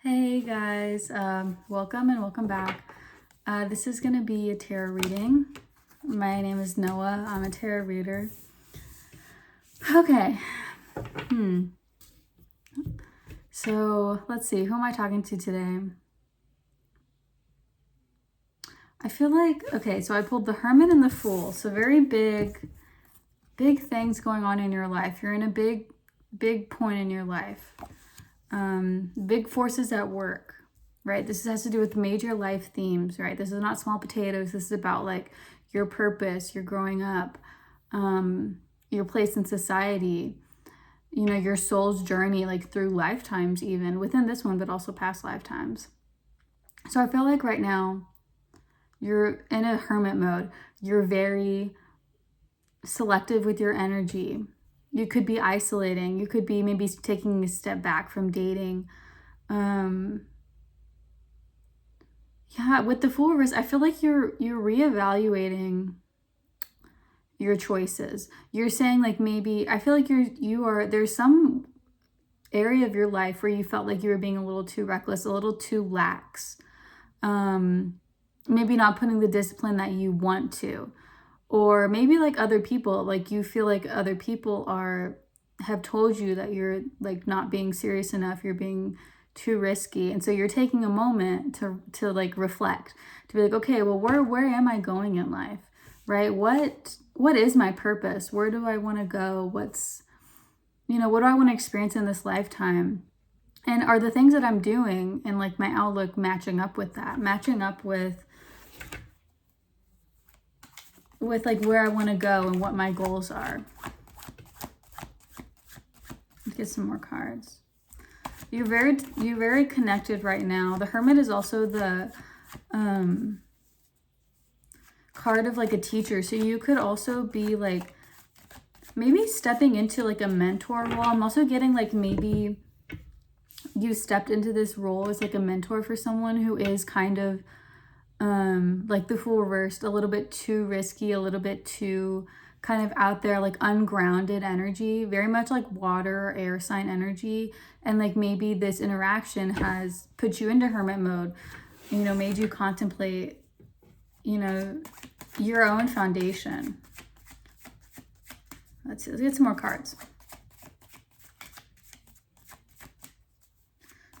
Hey guys, welcome and welcome back. This is going to be a tarot reading. My name is Noah. I'm a tarot reader. Okay. So let's see. Who am I talking to today? I feel like, okay, so I pulled the Hermit and the Fool. So very big things going on in your life. You're in a big point in your life. Big forces at work. Right? This has to do with major life themes, right? This is not small potatoes. This is about like your purpose, your growing up, your place in society, your soul's journey, like through lifetimes, even within this one, but also past lifetimes. So I feel like right now you're in a hermit mode. You're very selective with your energy. You could be isolating. You could be maybe taking a step back from dating. Yeah, with the Fool reverse, I feel like you're reevaluating your choices. You're saying like maybe I feel like there's some area of your life where you felt like you were being a little too reckless, a little too lax. Maybe not putting the discipline that you want to. Or maybe like other people, like you feel like other people have told you that you're like not being serious enough, you're being too risky, and so you're taking a moment to like reflect, to be like, okay, well, where am I going in life, right? What is my purpose? Where do I want to go? What do I want to experience in this lifetime? And are the things that I'm doing and like my outlook matching up with that, matching up with like where I want to go and what my goals are? Let's get some more cards. You're very connected right now. The Hermit is also the card of like a teacher. So you could also be like maybe stepping into like a mentor role. I'm also getting like maybe you stepped into this role as like a mentor for someone who is kind of like the Fool reversed, a little bit too risky, a little bit too kind of out there, like ungrounded energy, very much like water or air sign energy. And like maybe this interaction has put you into hermit mode, made you contemplate, your own foundation. Let's get some more cards.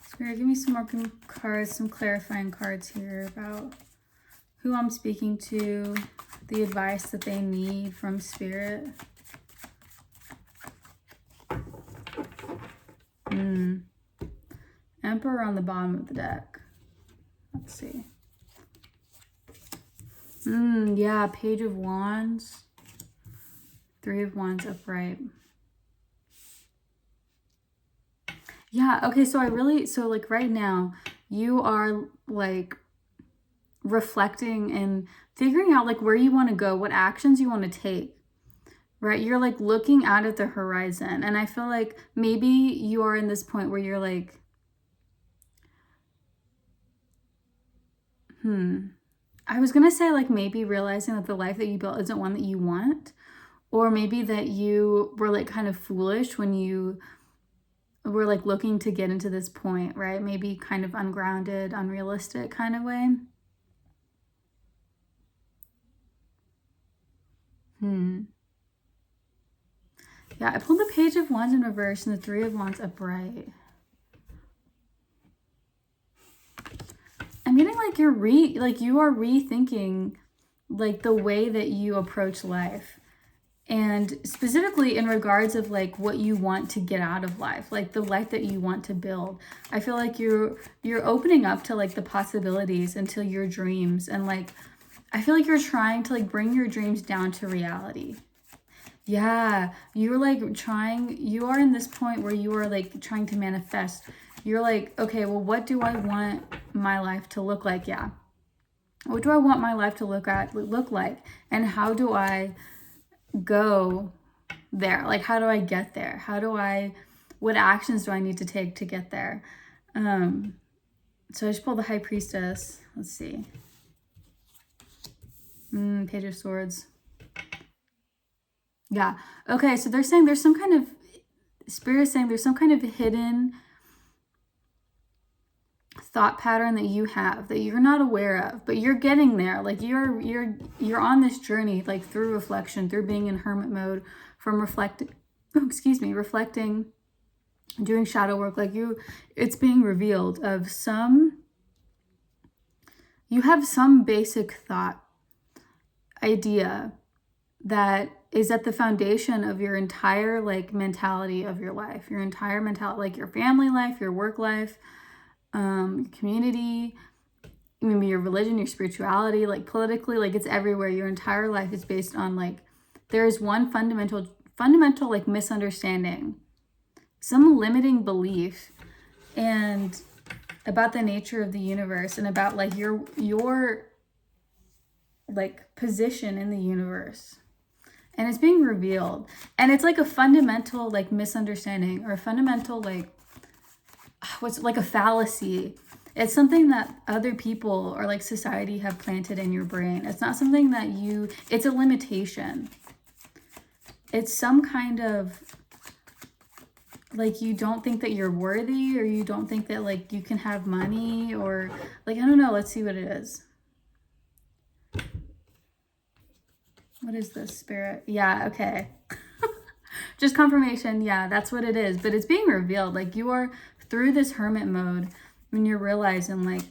Spirit, give me some more cards, some clarifying cards here about who I'm speaking to, the advice that they need from Spirit. Emperor on the bottom of the deck. Let's see. Yeah, Page of Wands. Three of Wands upright. Yeah, okay, so like right now, you are like reflecting and figuring out like where you want to go, what actions you want to take, right? You're like looking out at the horizon. And I feel like maybe you are in this point where you're like, I was going to say like maybe realizing that the life that you built isn't one that you want, or maybe that you were like kind of foolish when you were like looking to get into this point, right? Maybe kind of ungrounded, unrealistic kind of way. Yeah, I pulled the Page of Wands in reverse and the Three of Wands upright. I'm getting like you are rethinking like the way that you approach life. And specifically in regards of like what you want to get out of life, like the life that you want to build. I feel like you're opening up to like the possibilities and to your dreams. And like, I feel like you're trying to like bring your dreams down to reality. Yeah, you're like you are in this point where you are like trying to manifest. You're like, okay, well, what do I want my life to look like? Yeah. What do I want my life to look like? And how do I go there? Like, how do I get there? What actions do I need to take to get there? So I just pulled the High Priestess. Let's see. Page of Swords. Yeah. Okay, so they're saying there's some kind of, Spirit is saying there's some kind of hidden thought pattern that you have that you're not aware of, but you're getting there. Like you're on this journey, like through reflection, through being in hermit mode, from reflecting, doing shadow work, like it's being revealed of you have some basic thought idea that is at the foundation of your entire like mentality of your life, your entire mentality, like your family life, your work life, your community, maybe your religion, your spirituality, like politically, like it's everywhere. Your entire life is based on like, there is one fundamental like misunderstanding, some limiting belief, and about the nature of the universe, and about like your like position in the universe. And it's being revealed, and it's like a fundamental like misunderstanding, or a fundamental like what's like a fallacy. It's something that other people or like society have planted in your brain. It's not something that it's a limitation. It's some kind of like, you don't think that you're worthy, or you don't think that like you can have money, or like, I don't know. Let's see what it is. What is this, Spirit? Yeah, okay. Just confirmation. Yeah, that's what it is. But it's being revealed. Like, you are through this hermit mode, when you're realizing like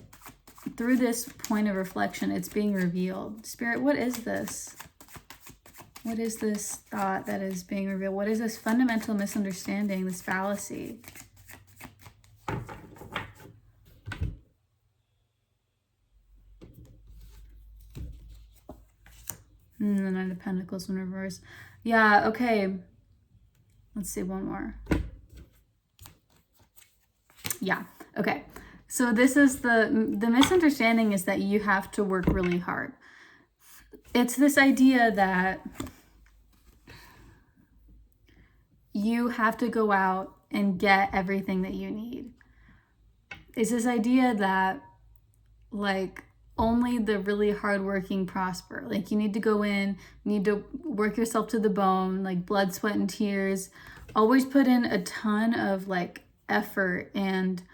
through this point of reflection, it's being revealed. Spirit, what is this? What is this thought that is being revealed? What is this fundamental misunderstanding, this fallacy? The Nine of Pentacles in reverse. Yeah, okay. Let's see one more. Yeah, okay. So this is the misunderstanding is that you have to work really hard. It's this idea that you have to go out and get everything that you need. It's this idea that like only the really hardworking prosper. Like, you need to go in, you need to work yourself to the bone, like blood, sweat, and tears. Always put in a ton of like effort and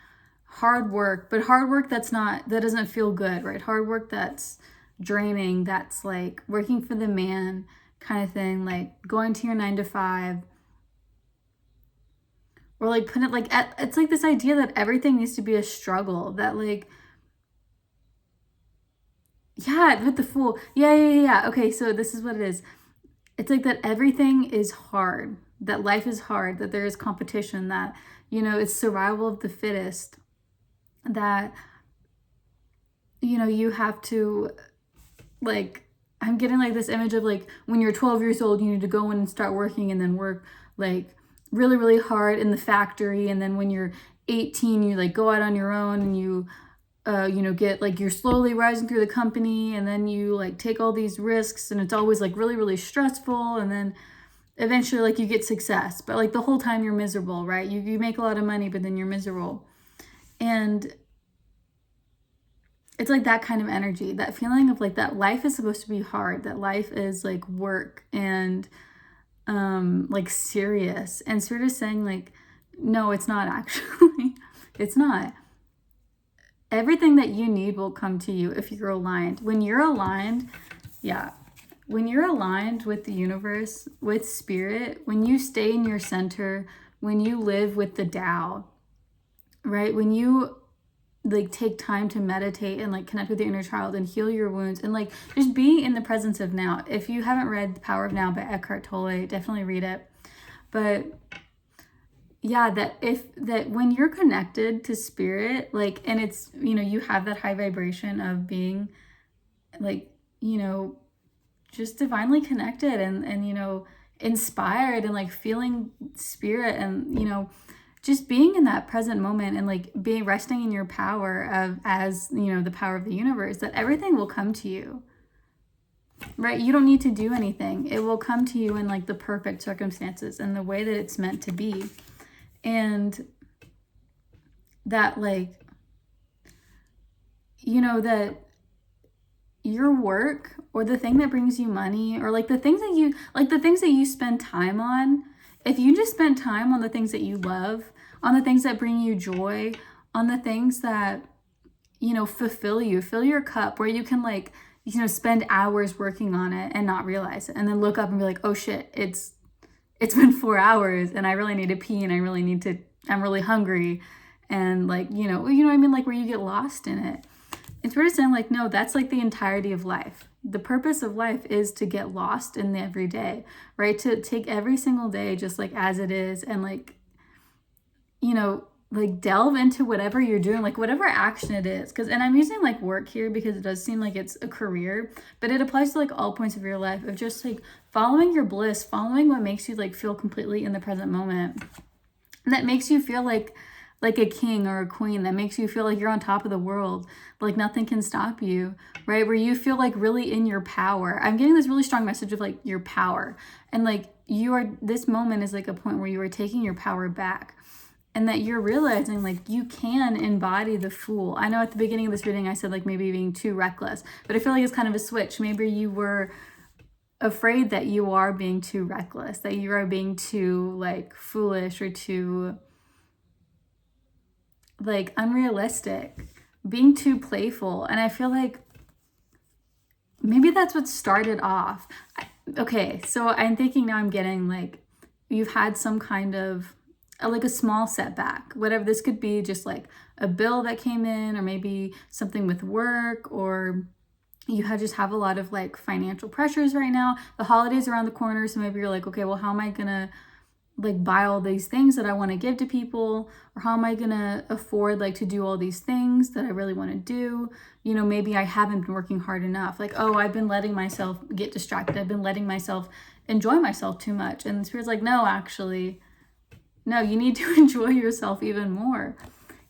hard work, but hard work that doesn't feel good, right? Hard work that's draining, that's like working for the man kind of thing, like going to your 9 to 5. Or like put it like, it's like this idea that everything needs to be a struggle, that like, yeah, with the Fool. Yeah. Okay, so this is what it is. It's like that everything is hard, that life is hard, that there is competition, that, you know, it's survival of the fittest, that, you know, you have to, like, I'm getting like this image of like when you're 12 years old, you need to go in and start working, and then work like really, really hard in the factory. And then when you're 18, you like go out on your own, and you get like, you're slowly rising through the company, and then you like take all these risks, and it's always like really, really stressful. And then eventually like you get success, but like the whole time you're miserable, right? You make a lot of money, but then you're miserable. And it's like that kind of energy, that feeling of like that life is supposed to be hard, that life is like work and like serious. And Spirit is saying like, no, it's not actually. It's not. Everything that you need will come to you if you're aligned. When you're aligned, yeah. When you're aligned with the universe, with spirit, when you stay in your center, when you live with the Tao, right? When you like take time to meditate and like connect with your inner child and heal your wounds, and like just be in the presence of now. If you haven't read The Power of Now by Eckhart Tolle, definitely read it. But yeah, that when you're connected to spirit, like, and it's, you know, you have that high vibration of being like, you know, just divinely connected, and you know, inspired, and like feeling spirit, and you know, just being in that present moment, and like being resting in your power of, as you know, the power of the universe, that everything will come to you, right? You don't need to do anything. It will come to you in like the perfect circumstances and the way that it's meant to be. And that like, you know, that your work, or the thing that brings you money, or like the things that you spend time on, if you just spend time on the things that you love, on the things that bring you joy, on the things that you know, fulfill you, fill your cup, where you can like, you know, spend hours working on it and not realize it, and then look up and be like, oh shit, it's been 4 hours and I really need to pee, and I'm really hungry, and like, you know what I mean, like where you get lost in it. It's we're just saying like, no, that's like the entirety of life. The purpose of life is to get lost in the everyday, right? To take every single day just like as it is, and like, you know, like delve into whatever you're doing, like whatever action it is. And I'm using like work here because it does seem like it's a career, but it applies to like all points of your life, of just like following your bliss, following what makes you like feel completely in the present moment. And that makes you feel like a king or a queen, that makes you feel like you're on top of the world, like nothing can stop you, right? Where you feel like really in your power. I'm getting this really strong message of like your power, and like this moment is like a point where you are taking your power back, and that you're realizing like you can embody the Fool. I know at the beginning of this reading I said like maybe being too reckless, but I feel like it's kind of a switch. Maybe you were afraid that you are being too reckless, that you are being too like foolish or too like unrealistic, being too playful. And I feel like maybe that's what started off. Okay, so I'm thinking now I'm getting like, you've had some kind of like a small setback, whatever this could be, just like a bill that came in, or maybe something with work, or you just have a lot of like financial pressures right now. The holidays around the corner, so maybe you're like, okay, well, how am I gonna like buy all these things that I want to give to people, or how am I gonna afford like to do all these things that I really want to do? You know, maybe I haven't been working hard enough. Like, oh, I've been letting myself get distracted, I've been letting myself enjoy myself too much. And the Spirit's like, no, actually, no, you need to enjoy yourself even more.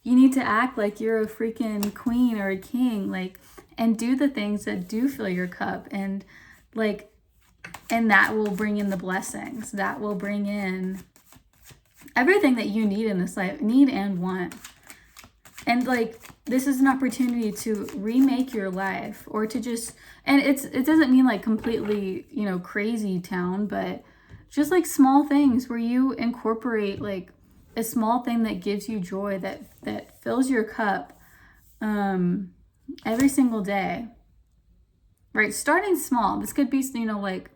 You need to act like you're a freaking queen or a king, like, and do the things that do fill your cup, and like, and that will bring in the blessings. That will bring in everything that you need in this life, need and want. And like, this is an opportunity to remake your life, or to just, and it doesn't mean like completely, you know, crazy town, but just like small things where you incorporate like a small thing that gives you joy, that fills your cup every single day, right? Starting small. This could be, you know, like,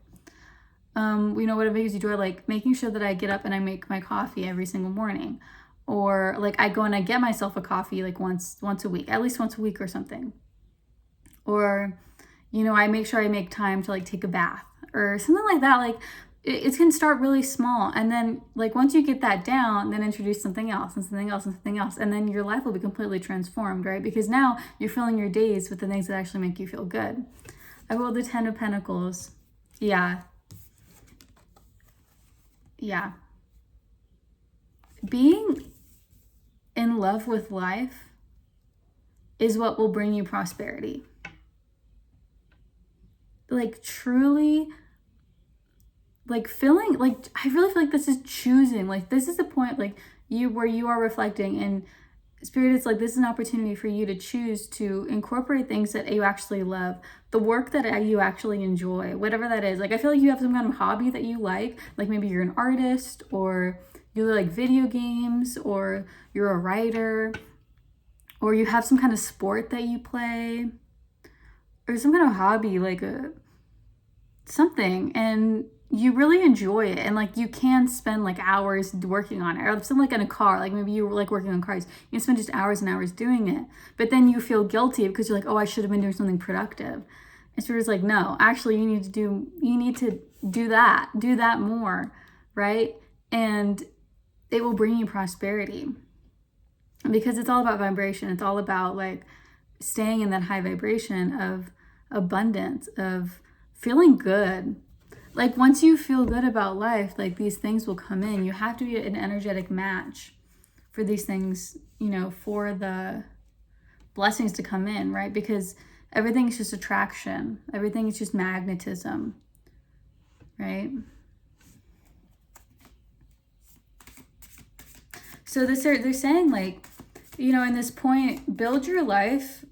you know, whatever gives you joy, like making sure that I get up and I make my coffee every single morning, or like I go and I get myself a coffee like once a week, at least once a week or something. Or, you know, I make sure I make time to like take a bath or something like that. Like it can start really small, and then like once you get that down, then introduce something else and something else and something else, and then your life will be completely transformed, right? Because now you're filling your days with the things that actually make you feel good. I rolled the 10 of Pentacles. Yeah. Being in love with life is what will bring you prosperity. Like truly, like feeling like, I really feel like this is choosing, like this is the point, like where you are reflecting, and Spirit is like, this is an opportunity for you to choose to incorporate things that you actually love, the work that you actually enjoy, whatever that is. Like I feel like you have some kind of hobby that you like maybe you're an artist, or you like video games, or you're a writer, or you have some kind of sport that you play, or some kind of hobby, like something, and you really enjoy it, and like you can spend like hours working on it, or something like in a car, like maybe you like working on cars, you can spend just hours and hours doing it, but then you feel guilty because you're like, oh, I should have been doing something productive. And so it's like, no, actually you need to do that more, right? And it will bring you prosperity, because it's all about vibration. It's all about like staying in that high vibration of abundance, of feeling good. Like once you feel good about life, like these things will come in. You have to be an energetic match for these things, you know, for the blessings to come in, right? Because everything is just attraction. Everything is just magnetism, right? So they're saying like, you know, in this point, build your life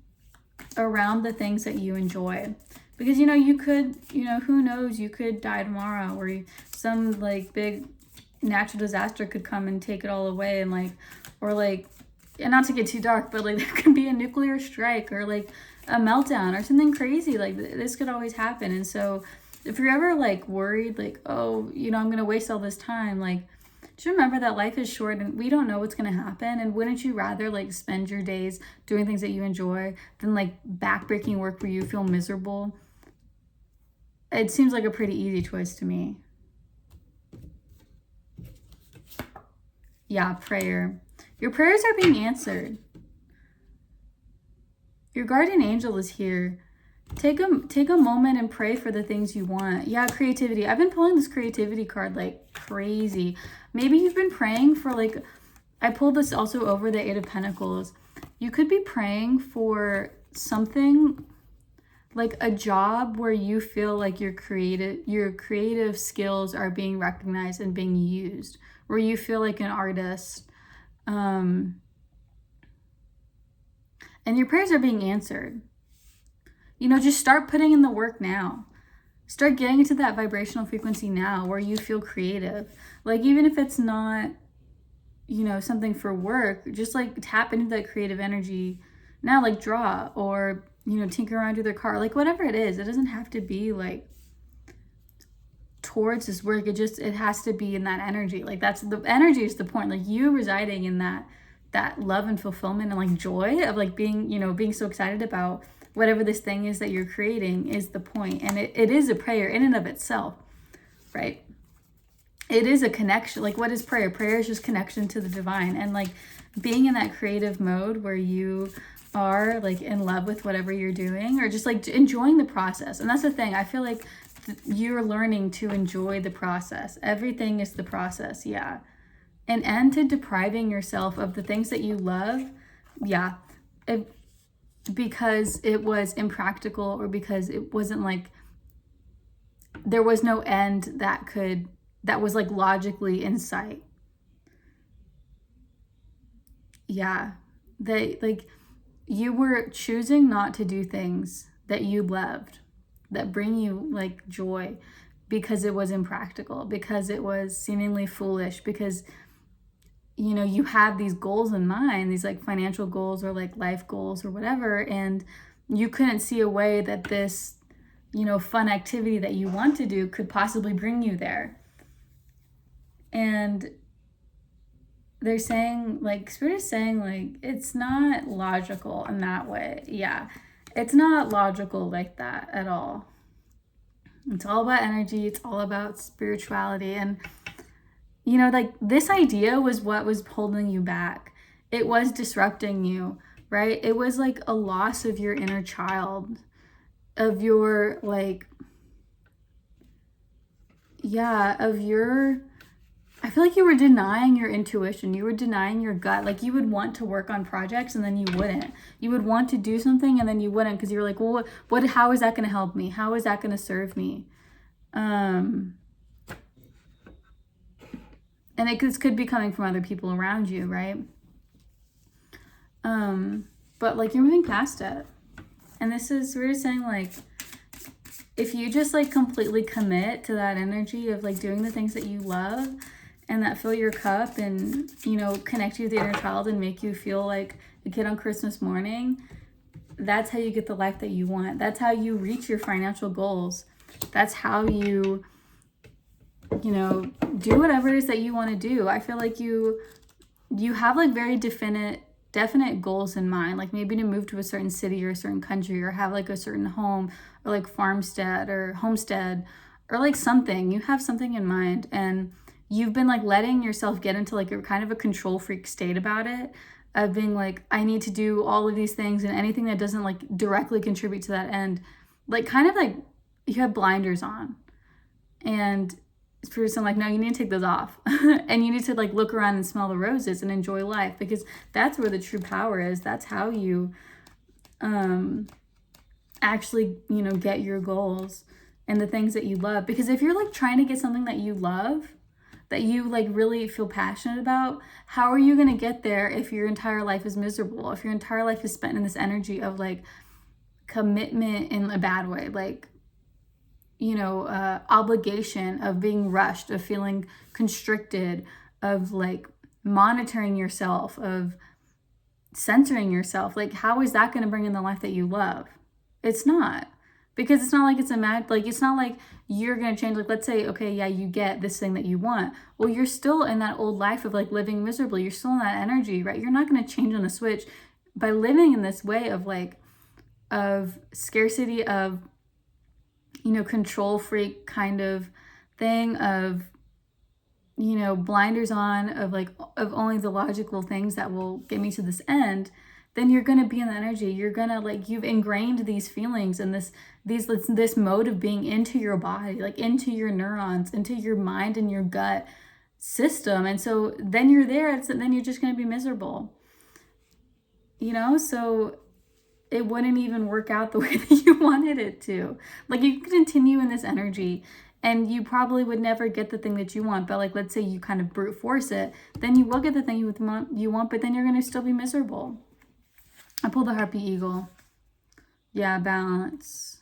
around the things that you enjoy. Because, you know, you could, you know, who knows, you could die tomorrow, or some like big natural disaster could come and take it all away, and like, or like, and not to get too dark, but like there could be a nuclear strike or like a meltdown or something crazy. Like this could always happen. And so if you're ever like worried, like, oh, I'm going to waste all this time, like, just remember that life is short and we don't know what's going to happen. And wouldn't you rather like spend your days doing things that you enjoy than like backbreaking work where you feel miserable? It seems like a pretty easy choice to me. Yeah, prayer. Your prayers are being answered. Your guardian angel is here. Take a moment and pray for the things you want. Yeah, creativity. I've been pulling this creativity card like crazy. Maybe you've been praying for like, I pulled this also over the Eight of Pentacles. You could be praying for something like a job where you feel like your creative skills are being recognized and being used, where you feel like an artist. And your prayers are being answered. Just start putting in the work now. Start getting into that vibrational frequency now where you feel creative. Like, even if it's not, something for work, just like tap into that creative energy now, like draw or, tinker around with your car, like whatever it is. It doesn't have to be like towards this work. It has to be in that energy. Like that's the energy is the point. Like you residing in that love and fulfillment and like joy of like being so excited about whatever this thing is that you're creating is the point. And it is a prayer in and of itself, right? It is a connection. Like, what is prayer? Prayer is just connection to the divine. And like being in that creative mode where you are like in love with whatever you're doing or just like enjoying the process. And that's the thing. I feel like you're learning to enjoy the process. Everything is the process. Yeah. And end to depriving yourself of the things that you love. Yeah. Because it was impractical or because it wasn't like there was no end that was like logically in sight. Yeah. You were choosing not to do things that you loved, that bring you like joy, because it was impractical, because it was seemingly foolish, because you have these goals in mind, these like financial goals or like life goals or whatever, and you couldn't see a way that this fun activity that you want to do could possibly bring you there. And they're saying, like, Spirit is saying, like, it's not logical in that way. Yeah, it's not logical like that at all. It's all about energy. It's all about spirituality. And, like, this idea was what was holding you back. It was disrupting you, right? It was, like, a loss of your inner child, of your, like, I feel like you were denying your intuition. You were denying your gut. Like you would want to work on projects and then you wouldn't. You would want to do something and then you wouldn't because you were like, well, how is that going to help me? How is that going to serve me? And this could be coming from other people around you, right? But like you're moving past it. And we're just saying like, if you just like completely commit to that energy of like doing the things that you love and that fill your cup and, connect you with the inner child and make you feel like a kid on Christmas morning, that's how you get the life that you want. That's how you reach your financial goals. That's how you, do whatever it is that you want to do. I feel like you have like very definite goals in mind, like maybe to move to a certain city or a certain country or have like a certain home or like farmstead or homestead or like something. You have something in mind and you've been like letting yourself get into like a kind of a control freak state about it, of being like, I need to do all of these things and anything that doesn't like directly contribute to that end, like kind of like you have blinders on. And for some, like, no, you need to take those off and you need to like look around and smell the roses and enjoy life, because that's where the true power is. That's how you actually get your goals and the things that you love. Because if you're like trying to get something that you love, that you like really feel passionate about, how are you going to get there if your entire life is miserable, if your entire life is spent in this energy of like commitment in a bad way, like obligation, of being rushed, of feeling constricted, of like monitoring yourself, of censoring yourself. Like, how is that going to bring in the life that you love? It's not. Because it's not like it's not like you're going to change. Like, let's say, okay, yeah, you get this thing that you want. Well, you're still in that old life of like living miserably. You're still in that energy, right? You're not going to change on a switch by living in this way of like, of scarcity, of, you know, control freak kind of thing, of, you know, blinders on, of like, of only the logical things that will get me to this end. Then you're going to be in the energy. You're going to like, you've ingrained these feelings and this mode of being into your body, like into your neurons, into your mind and your gut system. And so then you're there, then you're just going to be miserable, you know? So it wouldn't even work out the way that you wanted it to. Like, you could continue in this energy and you probably would never get the thing that you want. But like, let's say you kind of brute force it, then you will get the thing you want, but then you're going to still be miserable. I pulled the Harpy Eagle. Yeah, balance.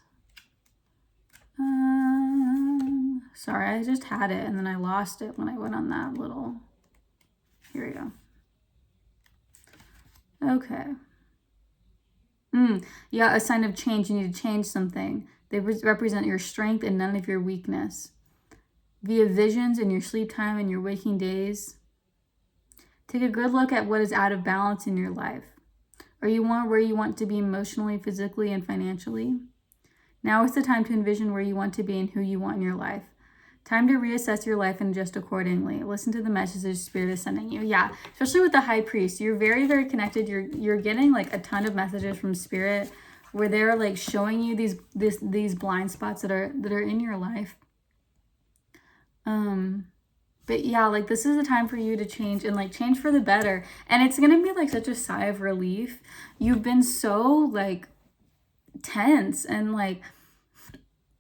Sorry, I just had it and then I lost it when I went on that little... Here we go. Okay. Yeah, a sign of change. You need to change something. They represent your strength and none of your weakness. Via visions in your sleep time and your waking days. Take a good look at what is out of balance in your life. Are you where you want to be emotionally, physically, and financially? Now is the time to envision where you want to be and who you want in your life. Time to reassess your life and adjust accordingly. Listen to the messages Spirit is sending you. Yeah, especially with the High Priest. You're very, very connected. You're getting like a ton of messages from Spirit where they're like showing you these blind spots that are in your life. But yeah, like this is a time for you to change and like change for the better. And it's gonna be like such a sigh of relief. You've been so like tense and like,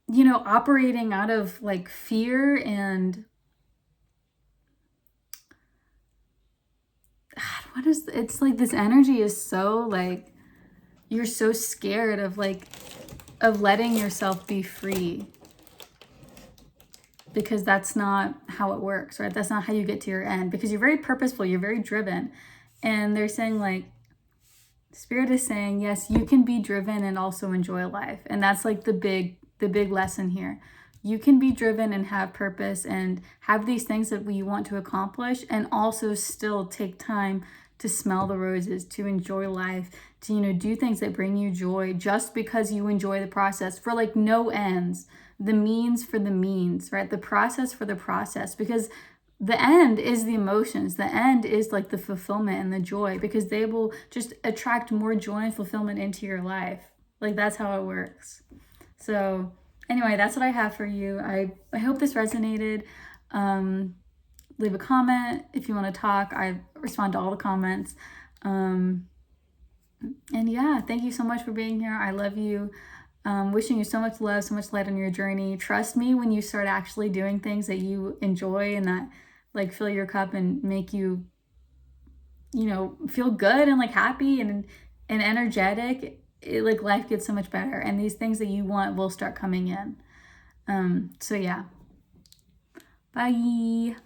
you know, operating out of like fear and it's like this energy is so like, you're so scared of like, of letting yourself be free. Because that's not how it works, right? That's not how you get to your end, because you're very purposeful, you're very driven. And they're saying like, Spirit is saying, yes, you can be driven and also enjoy life. And that's like the big lesson here. You can be driven and have purpose and have these things that you want to accomplish and also still take time to smell the roses, to enjoy life, to, you know, do things that bring you joy just because you enjoy the process for like no ends. The means for the means, right? The process for the process, because the end is the emotions. The end is like the fulfillment and the joy, because they will just attract more joy and fulfillment into your life. Like that's how it works. So anyway, that's what I have for you. I hope this resonated. Leave a comment if you want to talk. I respond to all the comments. And yeah, thank you so much for being here. I love you. Wishing you so much love, so much light on your journey. Trust me when you start actually doing things that you enjoy and that like fill your cup and make you, you know, feel good and like happy and energetic. Like life gets so much better and these things that you want will start coming in. So yeah. Bye.